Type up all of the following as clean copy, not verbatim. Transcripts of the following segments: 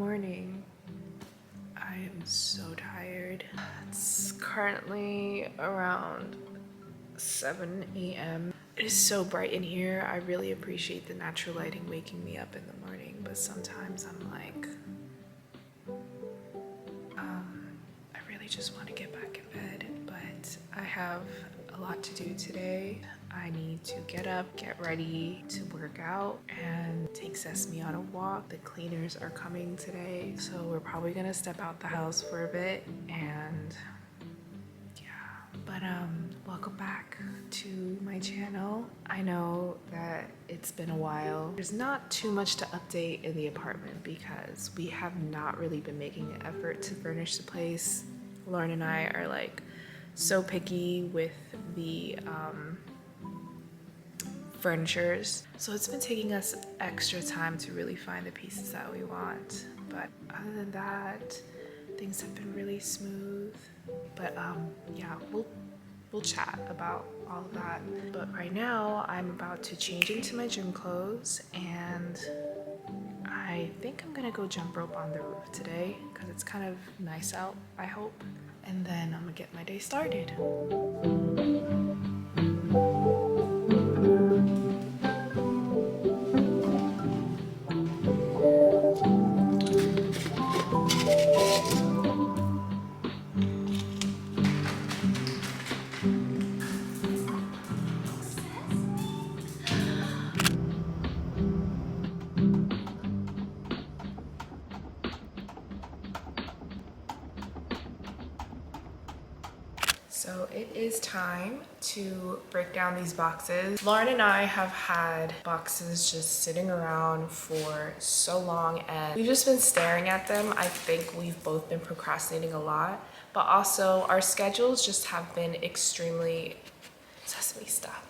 morning. I am so tired. It's currently around 7 a.m. It is so bright in here. I really appreciate the natural lighting waking me up in the morning, but sometimes I'm like, I really just want to get back in bed, but I have a lot to do today. I need to get up, get ready to work out, and take Sesame on a walk. The cleaners are coming today, so we're probably gonna step out the house for a bit, and yeah. But welcome back to my channel. I know that it's been a while. There's not too much to update in the apartment because we have not really been making an effort to furnish the place. Lauren and I are like so picky with the furnitures, so it's been taking us extra time to really find the pieces that we want. But other than that, things have been really smooth. But yeah, we'll chat about all of that. But right now I'm about to change into my gym clothes, and I think I'm gonna go jump rope on the roof today because it's kind of nice out, I hope. And then I'm gonna get my day started. So it is time to break down these boxes. Lauren and I have had boxes just sitting around for so long, and we've just been staring at them. I think we've both been procrastinating a lot, but also our schedules just have been extremely Sesame stuff.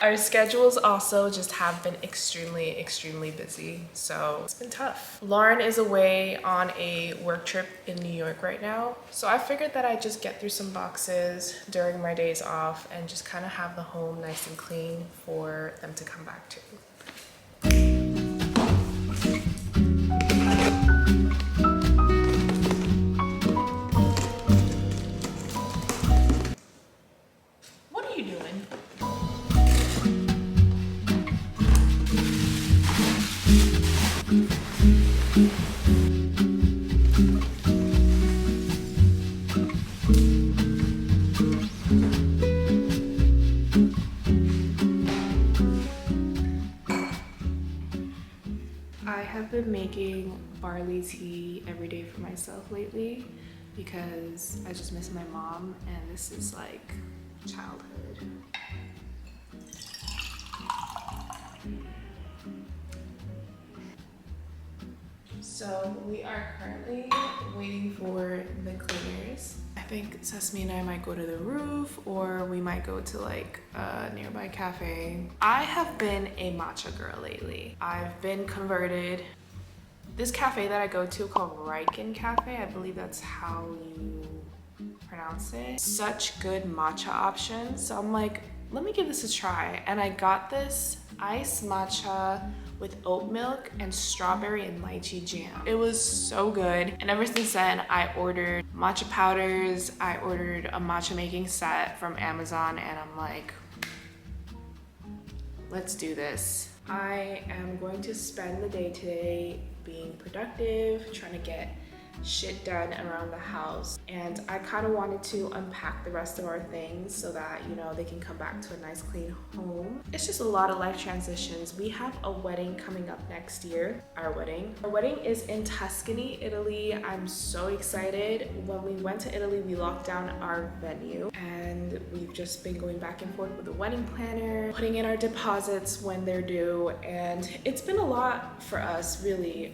Our schedules also just have been extremely busy, so it's been tough. Lauren is away on a work trip in New York right now, so I figured that I'd just get through some boxes during my days off and just kind of have the home nice and clean for them to come back to. What are you doing? I have been making barley tea every day for myself lately because I just miss my mom, and this is like childhood. So we are currently waiting for the cleaners. I think Sesame and I might go to the roof, or we might go to like a nearby cafe. I have been a matcha girl lately. I've been converted. This cafe that I go to called Riken Cafe, I believe that's how you pronounce it. Such good matcha options. So I'm like, let me give this a try. And I got this iced matcha with oat milk and strawberry and lychee jam. It was so good. And ever since then, I ordered matcha powders. I ordered a matcha making set from Amazon, and I'm like, let's do this. I am going to spend the day today being productive, trying to get shit done around the house, and I kind of wanted to unpack the rest of our things so that, you know, they can come back to a nice clean home. It's just a lot of life transitions. We have a wedding coming up next year. Our wedding is in Tuscany, Italy. I'm so excited. When we went to Italy, we locked down our venue, and we've just been going back and forth with the wedding planner, putting in our deposits when they're due, and it's been a lot for us, really.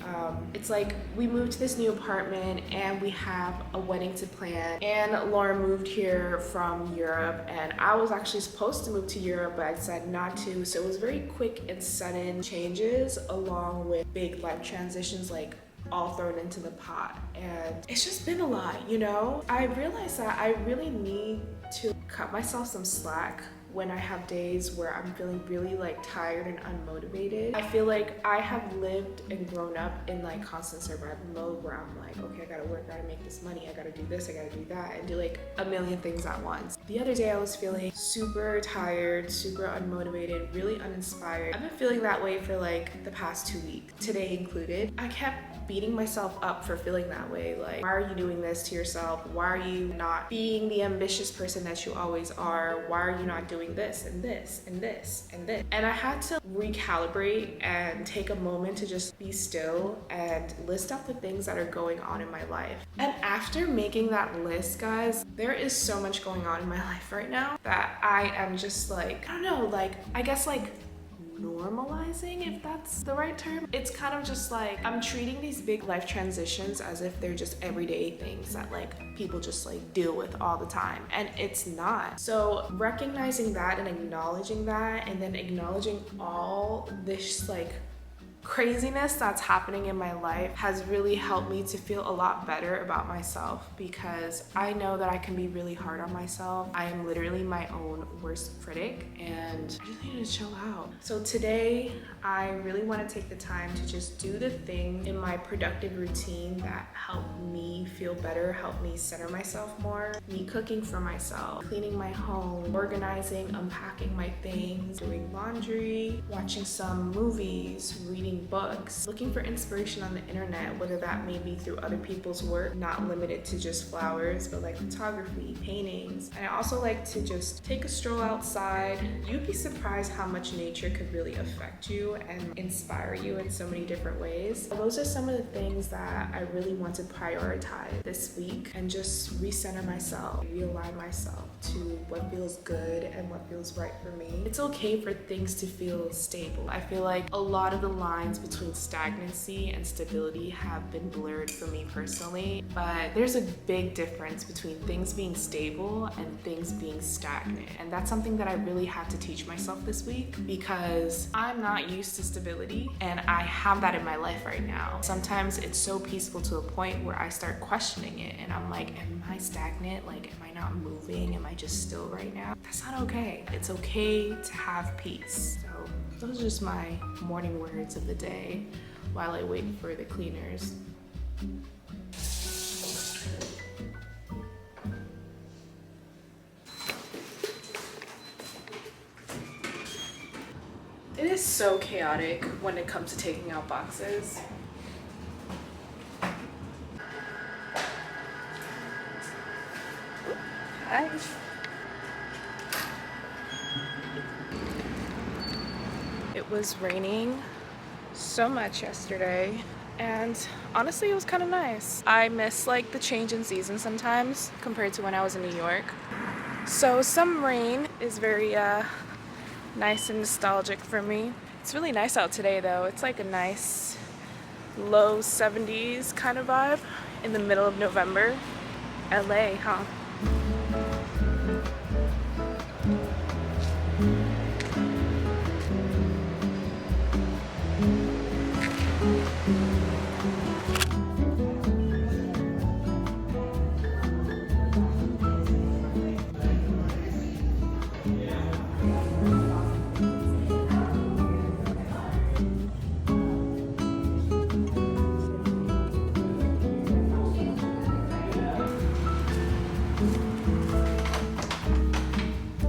It's like we moved to this new apartment and we have a wedding to plan, and Lauren moved here from Europe, and I was actually supposed to move to Europe, but I decided not to. So it was very quick and sudden changes along with big life transitions, like all thrown into the pot, and it's just been a lot, you know? I realized that I really need to cut myself some slack when I have days where I'm feeling really like tired and unmotivated. I feel like I have lived and grown up in like constant survival mode where I'm like, okay, I gotta work, I gotta make this money, I gotta do this, I gotta do that, and do like a million things at once. The other day I was feeling super tired, super unmotivated, really uninspired. I've been feeling that way for like the past 2 weeks, today included. I kept beating myself up for feeling that way. Like, why are you doing this to yourself? Why are you not being the ambitious person that you always are? Why are you not doing this and this and this and this? And I had to recalibrate and take a moment to just be still and list out the things that are going on in my life. And after making that list, guys, there is so much going on in my life right now that I am just like, I don't know, like, I guess like normalizing, if that's the right term. It's kind of just like I'm treating these big life transitions as if they're just everyday things that like people just like deal with all the time, and it's not. So recognizing that and acknowledging that, and then acknowledging all this like craziness that's happening in my life has really helped me to feel a lot better about myself, because I know that I can be really hard on myself. I am literally my own worst critic, and I just need to chill out. So today I really want to take the time to just do the thing in my productive routine that helped me feel better, help me center myself more. Me cooking for myself, cleaning my home, organizing, unpacking my things, doing laundry, watching some movies, reading books, looking for inspiration on the internet, whether that may be through other people's work, not limited to just flowers, but like photography, paintings. And I also like to just take a stroll outside. You'd be surprised how much nature could really affect you and inspire you in so many different ways. Those are some of the things that I really want to prioritize this week, and just recenter myself, realign myself to what feels good and what feels right for me. It's okay for things to feel stable. I feel like a lot of the lines between stagnancy and stability have been blurred for me personally, but there's a big difference between things being stable and things being stagnant. And that's something that I really have to teach myself this week, because I'm not used to stability, and I have that in my life right now. Sometimes it's so peaceful to a point where I start questioning it, and I'm like, am I stagnant? Like, am I not moving? Am I just still right now? That's not okay. It's okay to have peace. So those are just my morning words of the day while I wait for the cleaners. It is so chaotic when it comes to taking out boxes. Hi. It was raining so much yesterday, and honestly it was kind of nice. I miss like the change in season sometimes compared to when I was in New York. So some rain is very nice and nostalgic for me. It's really nice out today though. It's like a nice low 70s kind of vibe in the middle of November. LA, huh?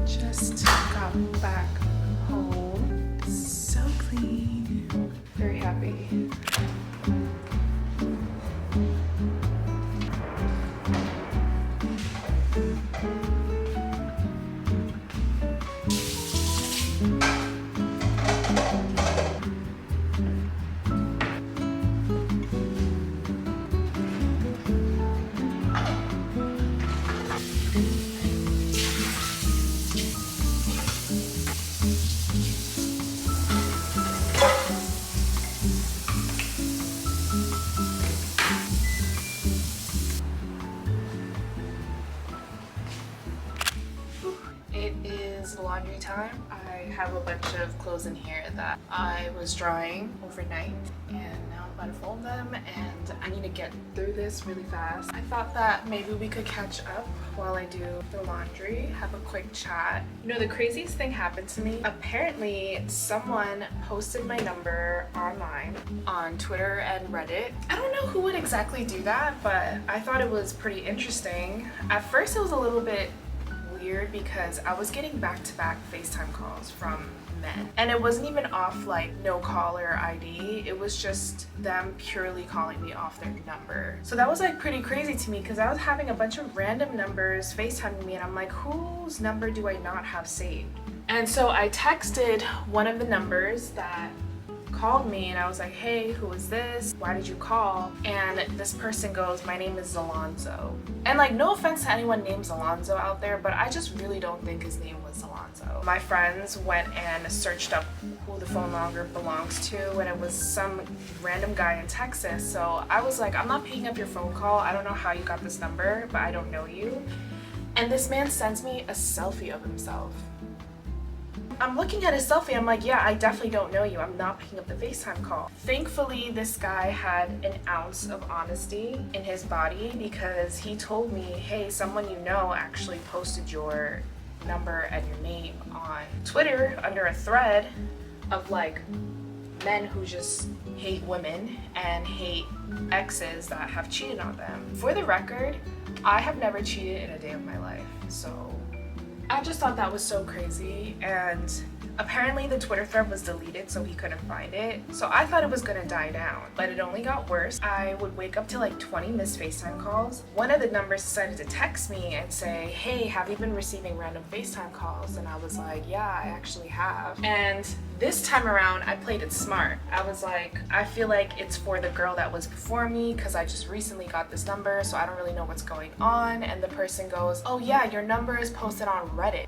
Just got back home. So clean. Very happy. It is laundry time. I have a bunch of clothes in here that I was drying overnight, and now I'm about to film them, and I need to get through this really fast. I thought that maybe we could catch up while I do the laundry, have a quick chat. You know, the craziest thing happened to me. Apparently, someone posted my number online on Twitter and Reddit. I don't know who would exactly do that, but I thought it was pretty interesting. At first, it was a little bit weird because I was getting back-to-back FaceTime calls from men, and it wasn't even off like no caller ID. It was just them purely calling me off their number. So that was like pretty crazy to me because I was having a bunch of random numbers FaceTiming me, and I'm like, whose number do I not have saved? And so I texted one of the numbers that called me, and I was like, hey, who is this? Why did you call? And this person goes, my name is Alonzo. And like, no offense to anyone named Alonzo out there, but I just really don't think his name was Alonzo. My friends went and searched up who the phone number belongs to, and it was some random guy in Texas. So I was like, I'm not picking up your phone call. I don't know how you got this number, but I don't know you. And this man sends me a selfie of himself. I'm looking at his selfie, I'm like, yeah, I definitely don't know you. I'm not picking up the FaceTime call. Thankfully, this guy had an ounce of honesty in his body because he told me, hey, someone you know actually posted your number and your name on Twitter under a thread of like men who just hate women and hate exes that have cheated on them. For the record, I have never cheated in a day of my life, so I just thought that was so crazy, and apparently the Twitter thread was deleted so he couldn't find it. So I thought it was gonna die down, but it only got worse. I would wake up to like 20 missed FaceTime calls. One of the numbers decided to text me and say, hey, have you been receiving random FaceTime calls? And I was like, yeah, I actually have. And this time around, I played it smart. I was like, I feel like it's for the girl that was before me because I just recently got this number, so I don't really know what's going on. And the person goes, oh yeah, your number is posted on Reddit.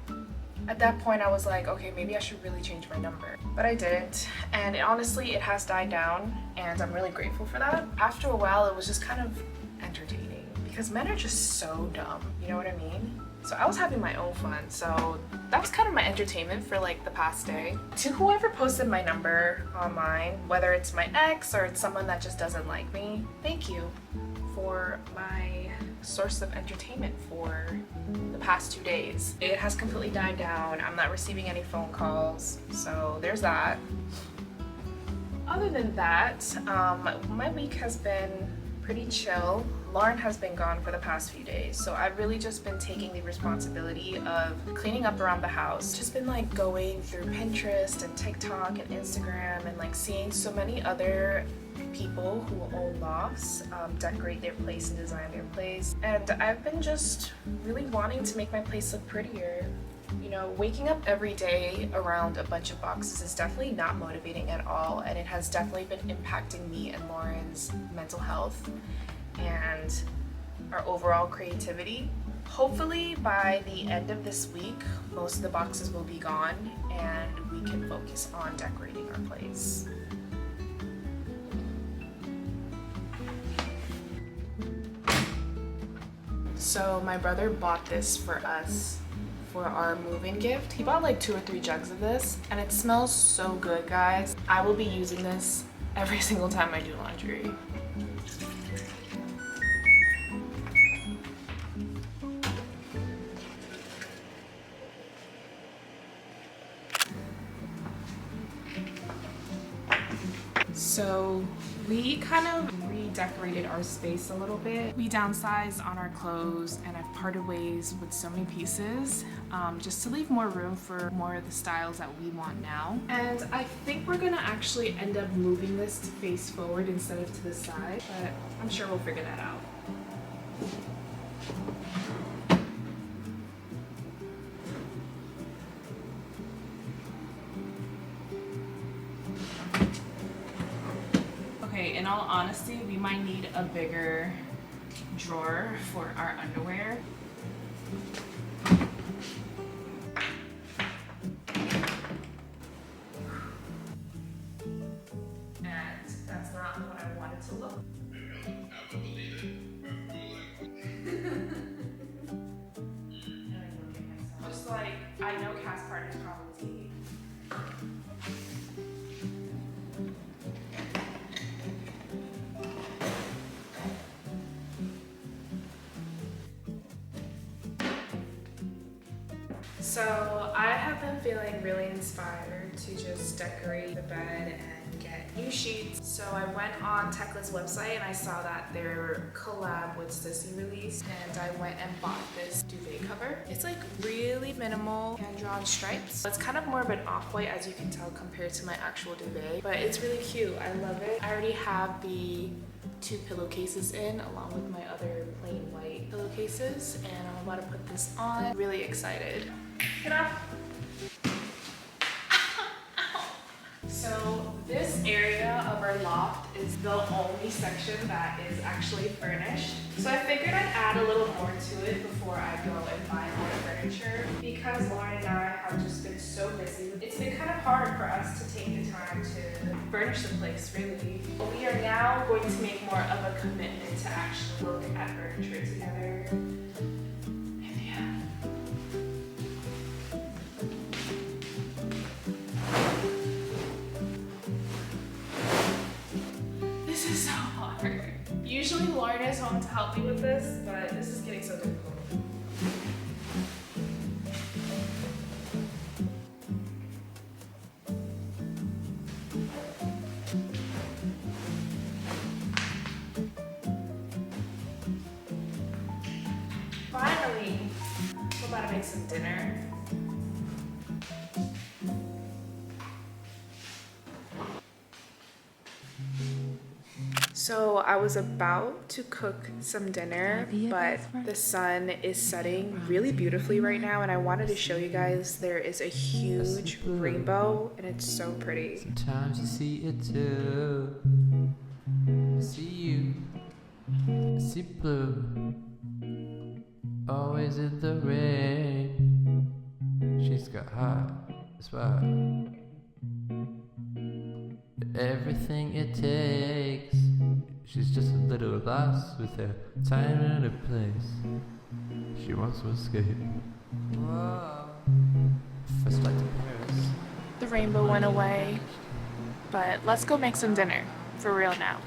At that point, I was like, okay, maybe I should really change my number. But I didn't, and honestly, it has died down, and I'm really grateful for that. After a while, it was just kind of entertaining because men are just so dumb, you know what I mean? So I was having my own fun, so that was kind of my entertainment for like the past day. To whoever posted my number online, whether it's my ex or it's someone that just doesn't like me, thank you for my source of entertainment for the past 2 days. It has completely died down. I'm not receiving any phone calls, so there's that. Other than that, my week has been pretty chill. Lauren has been gone for the past few days, so I've really just been taking the responsibility of cleaning up around the house. Just been like going through Pinterest and TikTok and Instagram and like seeing so many other people who own lofts decorate their place and design their place, and I've been just really wanting to make my place look prettier. You know, waking up every day around a bunch of boxes is definitely not motivating at all, and it has definitely been impacting me and Lauren's mental health and our overall creativity. Hopefully by the end of this week, most of the boxes will be gone and we can focus on decorating our place. So my brother bought this for us for our move-in gift. He bought like 2 or 3 jugs of this, and it smells so good, guys. I will be using this every single time I do laundry. So we kind of redecorated our space a little bit. We downsized on our clothes, and I've parted ways with so many pieces just to leave more room for more of the styles that we want now. And I think we're gonna actually end up moving this to face forward instead of to the side, but I'm sure we'll figure that out. Okay, in all honesty, we might need a bigger drawer for our underwear. And that's not what I wanted to look. I would believe it. Just like, I know Cass partner's probably So I have been feeling really inspired to just decorate the bed and get new sheets. So I went on Tecla's website and I saw that their collab with Sissy released, and I went and bought this duvet cover. It's like really minimal hand-drawn stripes. It's kind of more of an off-white, as you can tell, compared to my actual duvet, but it's really cute. I love it. I already have the 2 pillowcases in along with my other plain white pillowcases, and I'm about to put this on. Really excited. Get off. So this area of our loft is the only section that is actually furnished. So I figured I'd add a little more to it before I go and buy more furniture, because Lauren and I have just been so busy. It's been kind of hard for us to take the time to furnish the place, really. But we are now going to make more of a commitment to actually look at furniture together. And yeah. This is so hard. Usually Lauren is home to help me with this, but this is getting so difficult. Finally, we're about to make some dinner. So I was about to cook some dinner, but the sun is setting really beautifully right now, and I wanted to show you guys there is a huge rainbow and it's so pretty. Sometimes you see it too. I see you, I see blue. Always in the rain. She's got heart as well. Everything it takes. She's just a little lost with her time and her place. She wants to escape. Whoa. First flight to Paris. The rainbow went away, but let's go make some dinner. For real now.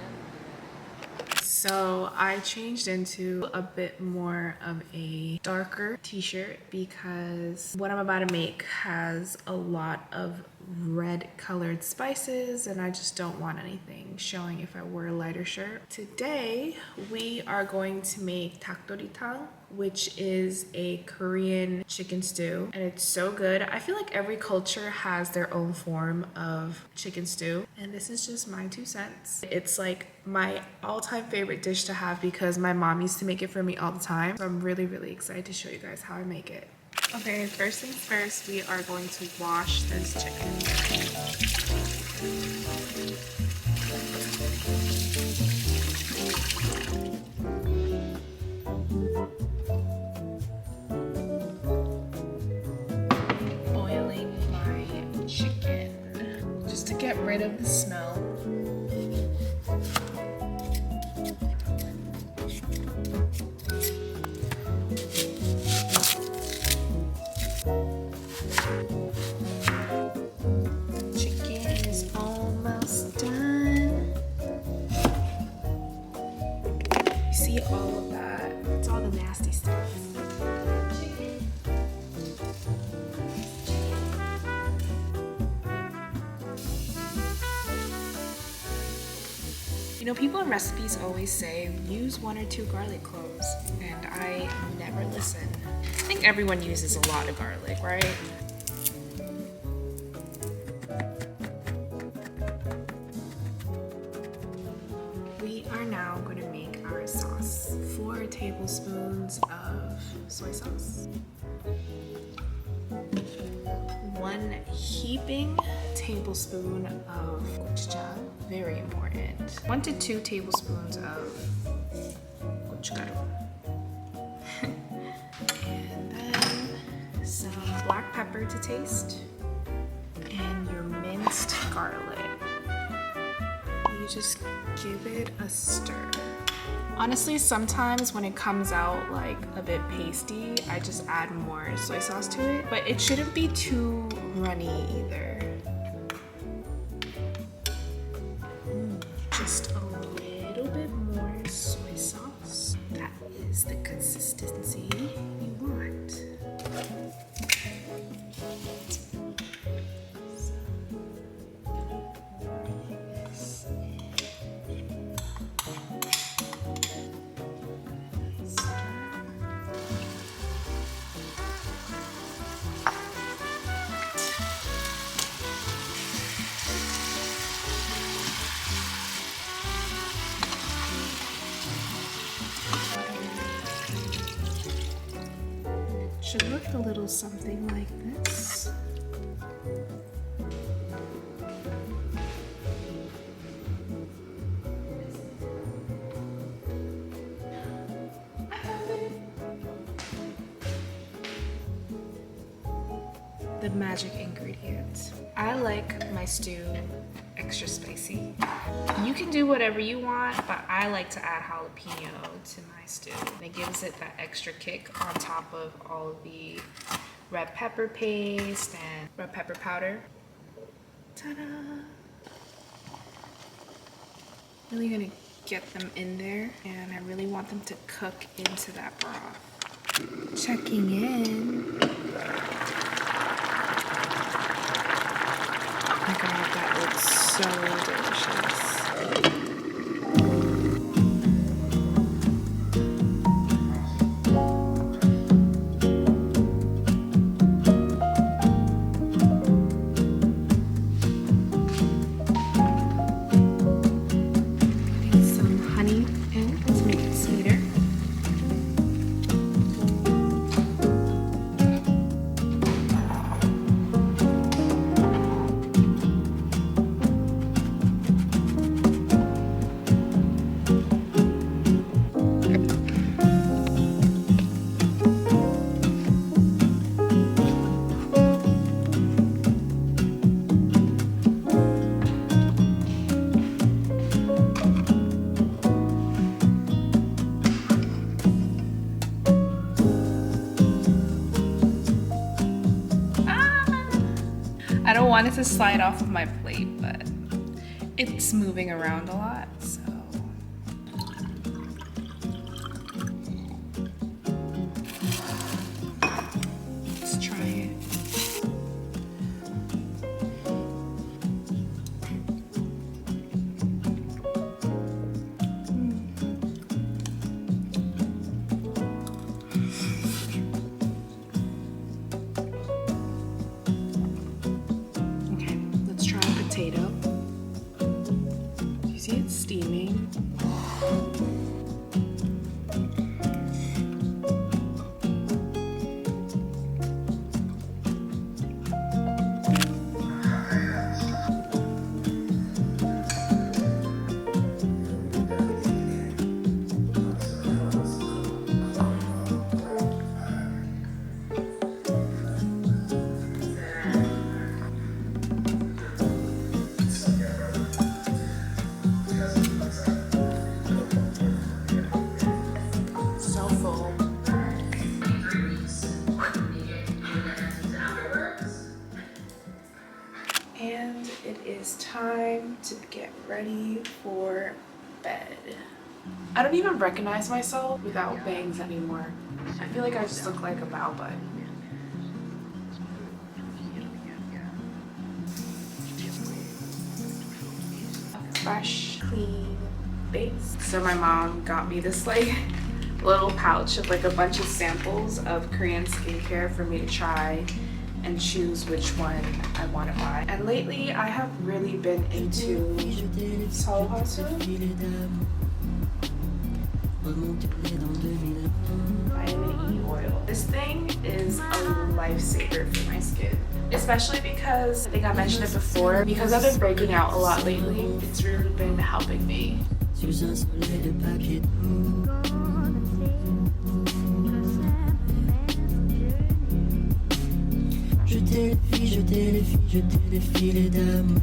So I changed into a bit more of a darker t-shirt because what I'm about to make has a lot of red colored spices and I just don't want anything showing if I wear a lighter shirt. Today we are going to make takdoritang, which is a Korean chicken stew, and it's so good. I feel like every culture has their own form of chicken stew, and this is just my 2 cents. It's like my all-time favorite dish to have because my mom used to make it for me all the time. So I'm really, really excited to show you guys how I make it. Okay, first things first, we are going to wash this chicken. Oiling my chicken just to get rid of the smell. See all of that? It's all the nasty stuff. You know, people in recipes always say use 1 or 2 garlic cloves, and I never listen. I think everyone uses a lot of garlic, right? We are now going to make our sauce. 4 tablespoons of soy sauce. 1 heaping tablespoon of gochujang, very important. 1 to 2 tablespoons of gochugaru. And then some black pepper to taste. And your minced garlic. You just give it a stir. Honestly, sometimes when it comes out like a bit pasty, I just add more soy sauce to it, but it shouldn't be too runny either. Just a little bit more soy sauce. That is the consistency you want. Should look a little something like this. The magic ingredient. I like my stew extra spicy. You can do whatever you want, but I like to add jalapeno to my stew. It gives it that extra kick on top of all of the red pepper paste and red pepper powder. Ta-da! Really gonna get them in there, and I really want them to cook into that broth. Checking in. Oh my god, that looks so delicious. Putting some honey in to make it sweeter. I don't want it to slide off of my plate, but it's moving around a lot, so. Let's try it. Potato. Do you see it steaming? And it is time to get ready for bed. I don't even recognize myself without bangs anymore. I feel like I just look like a bow butt. A fresh, clean base. So my mom got me this like little pouch of like a bunch of samples of Korean skincare for me to try and choose which one I want to buy. And lately I have really been into vitamin E oil. This thing is a lifesaver for my skin. Especially because, I think I mentioned it before, because I've been breaking out a lot lately, it's really been helping me. Je t'ai les filets d'amour.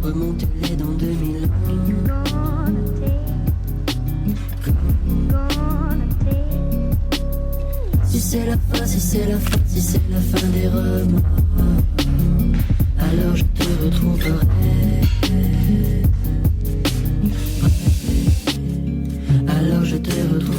Remonte-les dans 2000 ans. Si c'est la fin, si c'est la fin, si c'est la fin des remords, alors je te retrouverai. Alors je te retrouverai.